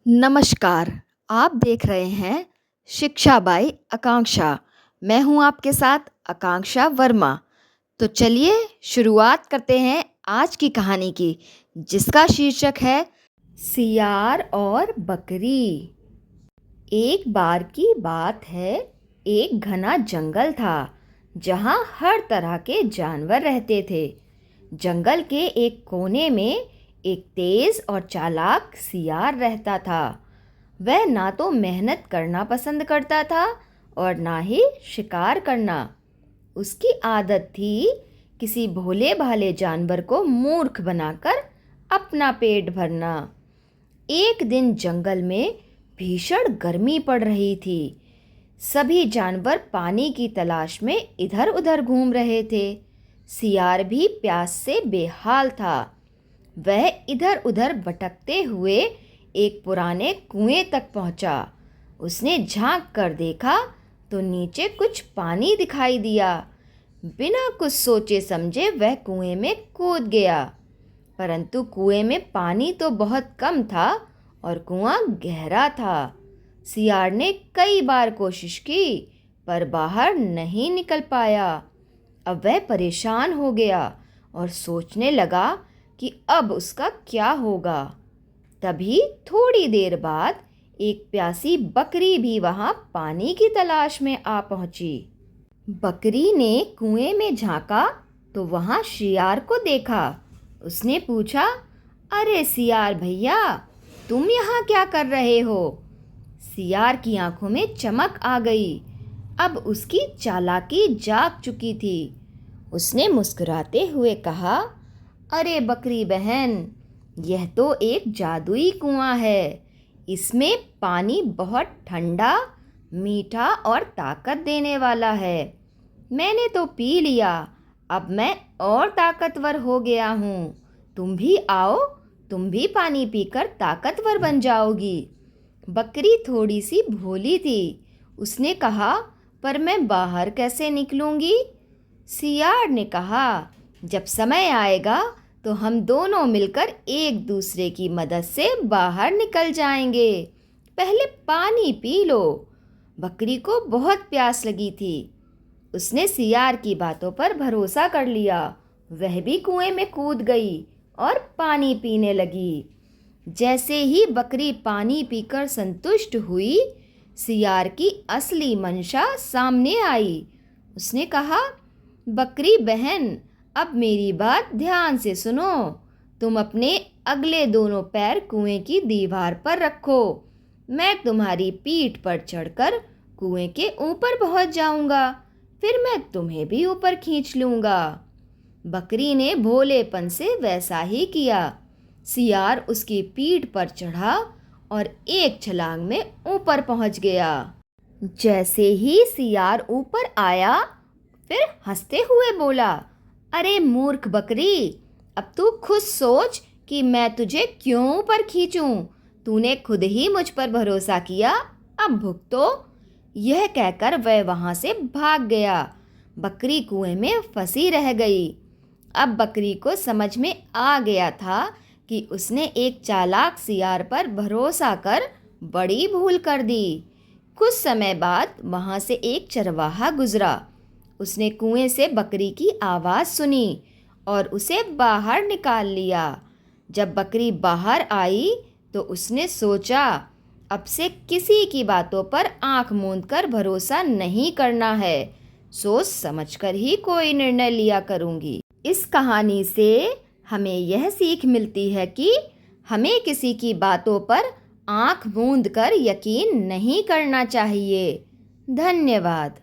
नमस्कार, आप देख रहे हैं शिक्षा बाई आकांक्षा। मैं हूं आपके साथ आकांक्षा वर्मा। तो चलिए शुरुआत करते हैं आज की कहानी की, जिसका शीर्षक है सियार और बकरी। एक बार की बात है, एक घना जंगल था जहां हर तरह के जानवर रहते थे। जंगल के एक कोने में एक तेज और चालाक सियार रहता था। वह ना तो मेहनत करना पसंद करता था और ना ही शिकार करना। उसकी आदत थी किसी भोले भाले जानवर को मूर्ख बनाकर अपना पेट भरना। एक दिन जंगल में भीषण गर्मी पड़ रही थी। सभी जानवर पानी की तलाश में इधर उधर घूम रहे थे। सियार भी प्यास से बेहाल था। वह इधर उधर भटकते हुए एक पुराने कुएं तक पहुंचा। उसने झांक कर देखा तो नीचे कुछ पानी दिखाई दिया। बिना कुछ सोचे समझे वह कुएं में कूद गया। परंतु कुएं में पानी तो बहुत कम था और कुआं गहरा था। सियार ने कई बार कोशिश की पर बाहर नहीं निकल पाया। अब वह परेशान हो गया और सोचने लगा कि अब उसका क्या होगा। तभी थोड़ी देर बाद एक प्यासी बकरी भी वहां पानी की तलाश में आ पहुंची। बकरी ने कुएं में झांका तो वहां सियार को देखा। उसने पूछा, अरे सियार भैया, तुम यहाँ क्या कर रहे हो? सियार की आंखों में चमक आ गई। अब उसकी चालाकी जाग चुकी थी। उसने मुस्कुराते हुए कहा, अरे बकरी बहन, यह तो एक जादुई कुआं है। इसमें पानी बहुत ठंडा, मीठा और ताकत देने वाला है। मैंने तो पी लिया, अब मैं और ताकतवर हो गया हूँ। तुम भी आओ, तुम भी पानी पीकर ताकतवर बन जाओगी। बकरी थोड़ी सी भोली थी। उसने कहा, पर मैं बाहर कैसे निकलूंगी? सियार ने कहा, जब समय आएगा तो हम दोनों मिलकर एक दूसरे की मदद से बाहर निकल जाएंगे। पहले पानी पी लो। बकरी को बहुत प्यास लगी थी। उसने सियार की बातों पर भरोसा कर लिया। वह भी कुएं में कूद गई और पानी पीने लगी। जैसे ही बकरी पानी पीकर संतुष्ट हुई, सियार की असली मंशा सामने आई। उसने कहा, बकरी बहन, अब मेरी बात ध्यान से सुनो। तुम अपने अगले दोनों पैर कुएं की दीवार पर रखो। मैं तुम्हारी पीठ पर चढ़कर कुएं के ऊपर पहुंच जाऊंगा। फिर मैं तुम्हें भी ऊपर खींच लूंगा। बकरी ने भोलेपन से वैसा ही किया। सियार उसकी पीठ पर चढ़ा और एक छलांग में ऊपर पहुंच गया। जैसे ही सियार ऊपर आया, फिर हंसते हुए बोला, अरे मूर्ख बकरी, अब तू खुद सोच कि मैं तुझे क्यों ऊपर खींचूं। तूने खुद ही मुझ पर भरोसा किया, अब भुगतो। यह कहकर वह वहां से भाग गया। बकरी कुएं में फंसी रह गई। अब बकरी को समझ में आ गया था कि उसने एक चालाक सियार पर भरोसा कर बड़ी भूल कर दी। कुछ समय बाद वहां से एक चरवाहा गुजरा। उसने कुएं से बकरी की आवाज़ सुनी और उसे बाहर निकाल लिया। जब बकरी बाहर आई तो उसने सोचा, अब से किसी की बातों पर आंख मूंद कर भरोसा नहीं करना है। सोच समझकर ही कोई निर्णय लिया करूंगी। इस कहानी से हमें यह सीख मिलती है कि हमें किसी की बातों पर आंख मूंद कर यकीन नहीं करना चाहिए। धन्यवाद।